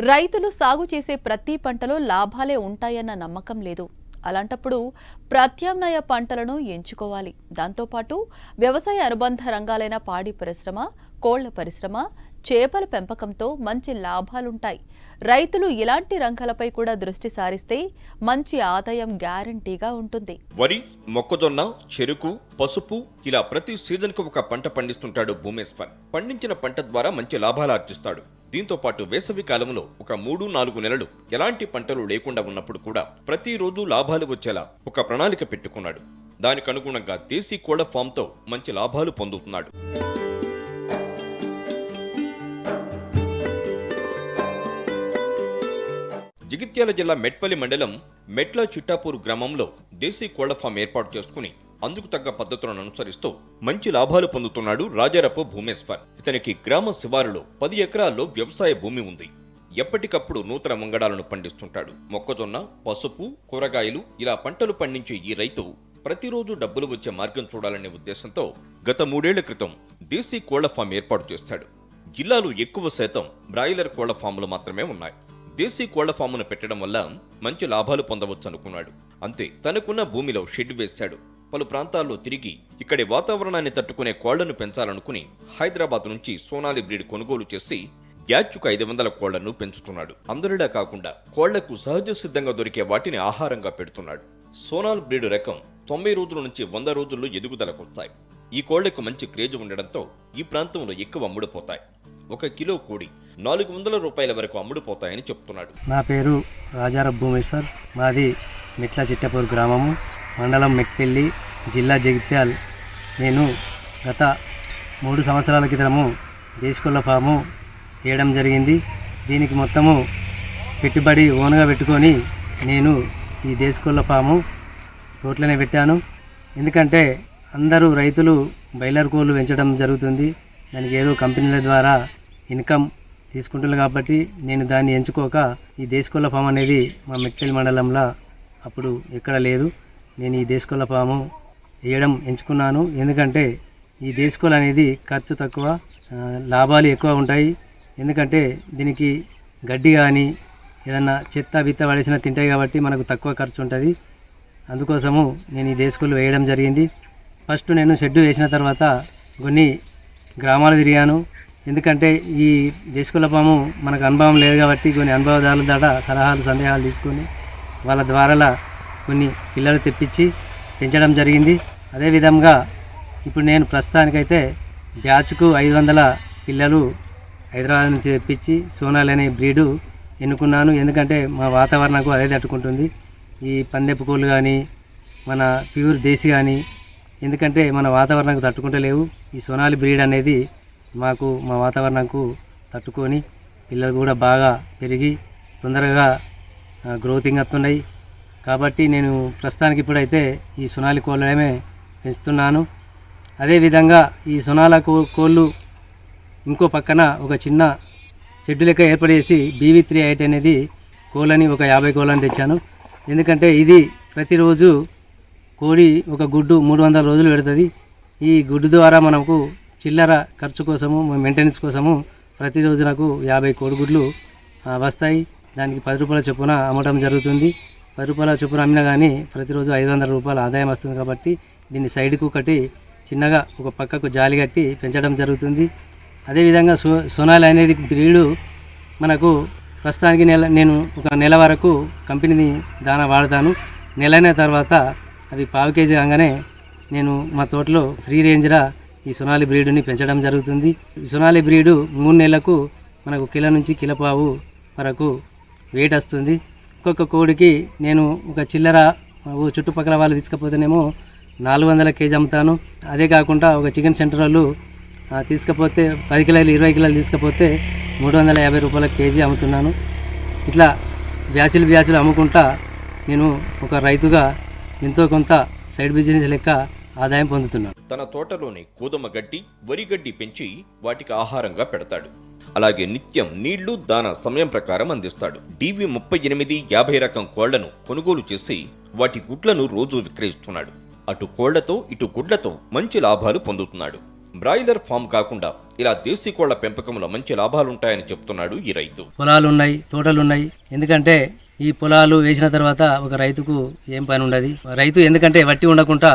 రైతులు సాగు చేసే ప్రతి పంటలో లాభాలే ఉంటాయన్న నమ్మకం లేదు. అలాంటప్పుడు ప్రత్యామ్నాయ పంటలను ఎంచుకోవాలి. దాంతోపాటు వ్యవసాయ అనుబంధ రంగాలైన పాడి పరిశ్రమ, కోళ్ల పరిశ్రమ, చేపల పెంపకంతో మంచి లాభాలుంటాయి. రైతులు ఇలాంటి రంగాలపై కూడా దృష్టి సారిస్తే మంచి ఆదాయం గ్యారంటీగా ఉంటుంది. వరి, మొక్కజొన్న, చెరుకు, పసుపు ఇలా ప్రతి సీజన్కు ఒక పంట పండిస్తుంటాడు భూమేశ్వర్. పండించిన పంట ద్వారా మంచి లాభాలు ఆర్జిస్తాడు. దీంతో పాటు వేసవి కాలంలో ఒక 3-4 నెలలు ఎలాంటి పంటలు లేకుండా ఉన్నప్పుడు కూడా ప్రతిరోజు లాభాలు వచ్చేలా ఒక ప్రణాళిక పెట్టుకున్నాడు. దానికి అనుగుణంగా దేశీ కోళ్ల ఫామ్తో మంచి లాభాలు పొందుతున్నాడు. జగిత్యాల జిల్లా మెట్పల్లి మండలం మెట్ల చిట్టాపూర్ గ్రామంలో దేశీ కోళ్ల ఫామ్ ఏర్పాటు చేసుకుని అందుకు తగ్గ పద్ధతులను అనుసరిస్తూ మంచి లాభాలు పొందుతున్నాడు రాజారపు భూమేశ్వర్. ఇతనికి గ్రామ శివారులో 10 ఎకరాల్లో వ్యవసాయ భూమి ఉంది. ఎప్పటికప్పుడు నూతన వంగడాలను పండిస్తుంటాడు. మొక్కజొన్న, పసుపు, కూరగాయలు ఇలా పంటలు పండించే ఈ రైతు ప్రతిరోజు డబ్బులు వచ్చే మార్గం చూడాలనే ఉద్దేశంతో గత 3 ఏళ్ల క్రితం దేశీ కోళ్ల ఫామ్ ఏర్పాటు చేశాడు. జిల్లాలో ఎక్కువ శాతం బ్రాయిలర్ కోళ్ల ఫాములు మాత్రమే ఉన్నాయి. దేశీ కోళ్ల ఫామును పెట్టడం వల్ల మంచి లాభాలు పొందవచ్చు అనుకున్నాడు. అంతే, తనకున్న భూమిలో షెడ్ వేశాడు. పలు ప్రాంతాల్లో తిరిగి ఇక్కడి వాతావరణాన్ని తట్టుకునే కోళ్లను పెంచాలనుకుని హైదరాబాద్ నుంచి సోనాలి బ్రీడ్ కొనుగోలు చేసి బ్యాచ్కు 500 కోళ్లను పెంచుతున్నాడు. అందరిలా కాకుండా కోళ్లకు సహజ సిద్ధంగా దొరికే వాటిని ఆహారంగా పెడుతున్నాడు. సోనాల్ బ్రీడ్ రకం 90 రోజుల నుంచి 100 రోజుల్లో ఎదుగుదలకొస్తాయి. ఈ కోళ్లకు మంచి క్రేజ్ ఉండడంతో ఈ ప్రాంతంలో ఎక్కువ అమ్ముడుపోతాయి. 1 కిలో కోడి 400 రూపాయల వరకు అమ్ముడుపోతాయని చెప్తున్నాడు. నా పేరు రాజారపు భూమేశ్వర్. మాది మెట్ల చిట్టపూర్ గ్రామము, మండలం మెట్పల్లి, జిల్లా జగిత్యాల్. నేను గత 3 సంవత్సరాల క్రితము దేశీకోళ్ల ఫాము వేయడం జరిగింది. దీనికి మొత్తము పెట్టుబడి ఓన్గా పెట్టుకొని నేను ఈ దేశీకోళ్ల ఫాము తోటలోనే పెట్టాను. ఎందుకంటే అందరూ రైతులు బాయిలర్ కోళ్ళు పెంచడం జరుగుతుంది. దానికి ఏదో కంపెనీల ద్వారా ఇన్కమ్ తీసుకుంటున్నారు కాబట్టి నేను దాన్ని ఎంచుకోక ఈ దేశీకోళ్ల ఫామ్ అనేది మా మెట్పల్లి మండలంలో అప్పుడు ఎక్కడ లేదు. నేను ఈ దేశీకోళ్ల ఫాము వేయడం ఎంచుకున్నాను. ఎందుకంటే ఈ దేశీకోళ్లు అనేది ఖర్చు తక్కువ, లాభాలు ఎక్కువ ఉంటాయి. ఎందుకంటే దీనికి గడ్డి కానీ ఏదన్నా చెత్త బిత్త పడేసిన తింటాయి కాబట్టి మనకు తక్కువ ఖర్చు ఉంటుంది. అందుకోసము నేను ఈ దేశీకోళ్లు వేయడం జరిగింది. ఫస్ట్ నేను షెడ్ వేసిన తర్వాత కొన్ని గ్రామాలు తిరిగాను. ఎందుకంటే ఈ దేశీకోళ్ల ఫాము మనకు అనుభవం లేదు కాబట్టి కొన్ని అనుభవదారుల ద్వారా సలహాలు సందేహాలు తీసుకొని వాళ్ళ ద్వారా కొన్ని పిల్లలు తెప్పించి పెంచడం జరిగింది. అదేవిధంగా ఇప్పుడు నేను ప్రస్తుతానికైతే బ్యాచ్కు 500 పిల్లలు హైదరాబాద్ నుంచి తెప్పించి సోనాలి అనే బ్రీడు ఎన్నుకున్నాను. ఎందుకంటే మా వాతావరణకు అదే తట్టుకుంటుంది. ఈ పందెపు కోళ్ళు కానీ మన ప్యూర్ దేశీ కానీ ఎందుకంటే మన వాతావరణకు తట్టుకుంటలేవు. ఈ సోనాలి బ్రీడ్ అనేది మాకు మా వాతావరణకు తట్టుకొని పిల్లలు కూడా బాగా పెరిగి తొందరగా గ్రోతింగ్ వస్తున్నాయి. కాబట్టి నేను ప్రస్తుతానికి ఇప్పుడైతే ఈ సోనాలి కోళ్ళమే పెంచుతున్నాను. అదేవిధంగా ఈ సోనాల కోళ్ళు ఇంకో పక్కన ఒక చిన్న షెడ్ లెక్క ఏర్పడేసి BV38 అనేది కోళ్ళని ఒక 50 కోళ్ళని తెచ్చాను. ఎందుకంటే ఇది ప్రతిరోజు కోడి ఒక గుడ్డు 300 రోజులు పెడుతుంది. ఈ గుడ్డు ద్వారా మనకు చిల్లర ఖర్చు కోసము, మెయింటెనెన్స్ కోసము ప్రతిరోజు నాకు 50 కోడిగుడ్లు వస్తాయి. దానికి 10 రూపాయల చొప్పున అమ్మటం జరుగుతుంది. 10 రూపాయల చొప్పున అమ్మినా కానీ ప్రతిరోజు 500 రూపాయల ఆదాయం వస్తుంది. కాబట్టి దీన్ని సైడ్కు కట్టి చిన్నగా ఒక పక్కకు జాలి కట్టి పెంచడం జరుగుతుంది. అదేవిధంగా సోనాలి అనేది బ్రీడు మనకు ప్రస్తుతానికి నేను ఒక నెల వరకు కంపెనీ దానా వాడతాను. నెలైన తర్వాత అవి 1/2 కేజీ కాగానే నేను మా తోటలో ఫ్రీ రేంజ్గా ఈ సోనాలి బ్రీడుని పెంచడం జరుగుతుంది. ఈ సోనాలి బ్రీడు 3 నెలలకు మనకు కిలో నుంచి కిలోపావు వరకు వెయిట్ వస్తుంది. ఒక్కొక్క కోడికి నేను ఒక చిల్లర చుట్టుపక్కల వాళ్ళు తీసుకపోతేనేమో 400 కేజీ అమ్ముతాను. అదే కాకుండా ఒక చికెన్ సెంటర్ వాళ్ళు తీసుకపోతే 10 కిలోలు 20 కిలోలు తీసుకపోతే 350 రూపాయల కేజీ అమ్ముతున్నాను. ఇట్లా బ్యాచులు అమ్ముకుంటా నేను ఒక రైతుగా ఎంతో కొంత సైడ్ బిజినెస్ లెక్క ఆదాయం పొందుతున్నాను. తన తోటలోని గోధుమ గడ్డి, వరి గడ్డి పెంచి వాటికి ఆహారంగా పెడతాడు. అలాగే నిత్యం నీళ్లు, దాన సమయం ప్రకారం అందిస్తాడు. DV38-50 రకం కోళ్లను కొనుగోలు చేసి వాటి గుడ్లను రోజు విక్రయిస్తున్నాడు. అటు కోళ్లతో ఇటు గుడ్లతో మంచి లాభాలు పొందుతున్నాడు. బ్రాయిలర్ ఫామ్ కాకుండా ఇలా దేశీ కోళ్ల పెంపకంలో మంచి లాభాలుంటాయని చెప్తున్నాడు ఈ రైతు. పొలాలు ఉన్నాయి, తోటలు ఉన్నాయి. ఎందుకంటే ఈ పొలాలు వేసిన తర్వాత ఒక రైతుకు ఏం పని ఉండదు. రైతు ఎందుకంటే వట్టి ఉండకుండా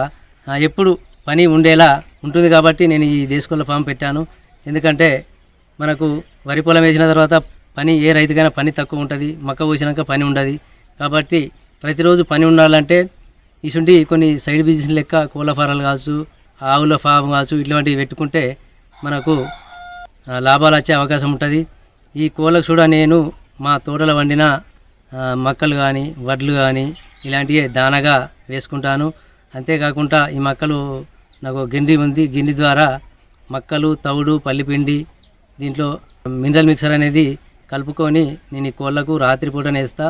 ఎప్పుడు పని ఉండేలా ఉంటుంది కాబట్టి నేను ఈ దేశీ కోళ్ల ఫామ్ పెట్టాను. ఎందుకంటే మనకు వరి పొలం వేసిన తర్వాత పని ఏ రైతుకైనా పని తక్కువ ఉంటుంది, మక్క పోసినాక పని ఉండదు. కాబట్టి ప్రతిరోజు పని ఉండాలంటే ఇసుంటి కొన్ని సైడ్ బిజినెస్ లెక్క కోళ్ళ ఫారాలు కావచ్చు, ఆవుల ఫామ్ కావచ్చు, ఇట్లాంటివి పెట్టుకుంటే మనకు లాభాలు వచ్చే అవకాశం ఉంటుంది. ఈ కోళ్ళకు కూడా నేను మా తోటలో వండిన మక్కలు కానీ వడ్లు కానీ ఇలాంటివి దానగా వేసుకుంటాను. అంతేకాకుండా ఈ మక్కలు నాకు గిన్నె ఉంది, గిన్నె ద్వారా మక్కలు, తవుడు, పల్లిపిండి, దీంట్లో మినరల్ మిక్సర్ అనేది కలుపుకొని నేను ఈ కోళ్ళకు రాత్రిపూట వేస్తా.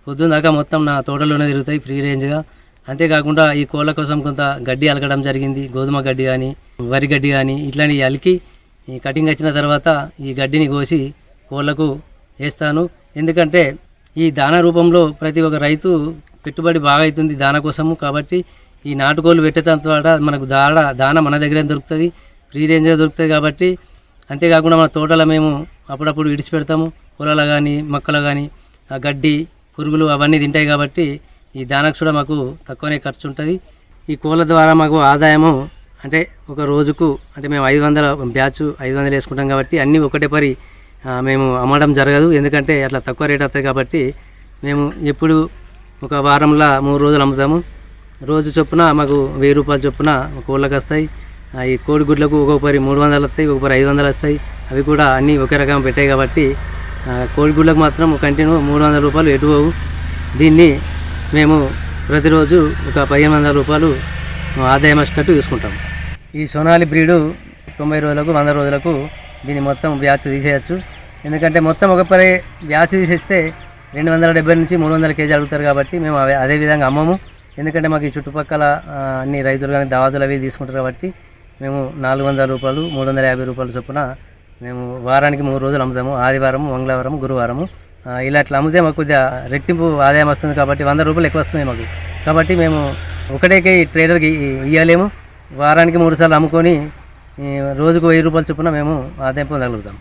పొద్దున్న దాకా మొత్తం నా తోటలోనే తిరుగుతాయి ఫ్రీ రేంజ్గా. అంతేకాకుండా ఈ కోళ్ళ కోసం కొంత గడ్డి అలకడం జరిగింది, గోధుమ గడ్డి కానీ వరి గడ్డి కానీ ఇట్లాంటివి అలికి ఈ కటింగ్ వచ్చిన తర్వాత ఈ గడ్డిని కోసి కోళ్ళకు వేస్తాను. ఎందుకంటే ఈ దాన రూపంలో ప్రతి ఒక్క రైతు పెట్టుబడి బాగా అవుతుంది దాన కోసము. కాబట్టి ఈ నాటుకోళ్ళు పెట్టేటంత ద్వారా మనకు దాన మన దగ్గరే దొరుకుతుంది, ఫ్రీ రేంజ్గా దొరుకుతుంది. కాబట్టి అంతేకాకుండా మన తోటలో మేము అప్పుడప్పుడు విడిచి పెడతాము. పొలాలు కానీ మొక్కలు కానీ ఆ గడ్డి పురుగులు అవన్నీ తింటాయి. కాబట్టి ఈ దానకు కూడా మాకు తక్కువనే ఖర్చు ఉంటుంది. ఈ కోళ్ళ ద్వారా మాకు ఆదాయము అంటే ఒక రోజుకు అంటే మేము 500 బ్యాచ్ 500 వేసుకుంటాం. కాబట్టి అన్నీ ఒకటే పరి మేము అమ్మడం జరగదు. ఎందుకంటే అట్లా తక్కువ రేట్ వస్తుంది. కాబట్టి మేము ఎప్పుడు ఒక వారంలో 3 రోజులు అమ్ముతాము. రోజు చొప్పున మాకు 1000 రూపాయలు చొప్పున కోళ్ళకి వస్తాయి. ఈ కోడి గుడ్లకు ఒక్కొక్క పరి 300 వస్తాయి, ఒక్కొక్క పరి 500 వస్తాయి. అవి కూడా అన్నీ ఒకే రకం పెట్టాయి. కాబట్టి కోడి గుడ్లకు మాత్రం కంటిన్యూ 300 రూపాయలు ఎటువవు. దీన్ని మేము ప్రతిరోజు ఒక 1500 రూపాయలు ఆదాయం వచ్చేటట్టు చూసుకుంటాం. ఈ సోనాలి బ్రీడు 90 రోజులకు 100 రోజులకు దీన్ని మొత్తం బ్యాచ్ తీసేయచ్చు. ఎందుకంటే మొత్తం ఒక పరి బ్యాచ్ తీసేస్తే 270 నుంచి 300 కేజీ అడుగుతారు. కాబట్టి మేము అదే విధంగా అమ్మము. ఎందుకంటే మాకు ఈ చుట్టుపక్కల అన్ని రైతులు కానీ దావాతులు అవి తీసుకుంటారు. కాబట్టి మేము 400 రూపాయలు 350 రూపాయల చొప్పున మేము వారానికి 3 రోజులు అమ్ముతాము. ఆదివారం, మంగళవారం, గురువారము ఇలా అట్లా అమ్మితే మాకు కొద్దిగా రెట్టింపు ఆదాయం వస్తుంది. కాబట్టి 100 రూపాయలు ఎక్కువ వస్తుంది మాకు. కాబట్టి మేము ఒకటేకే ఈ ట్రేడర్కి ఇవ్వలేము. వారానికి 3 సార్లు అమ్ముకొని రోజుకు 1000 రూపాయల చొప్పున మేము ఆదాయం పొందగలుగుతాం.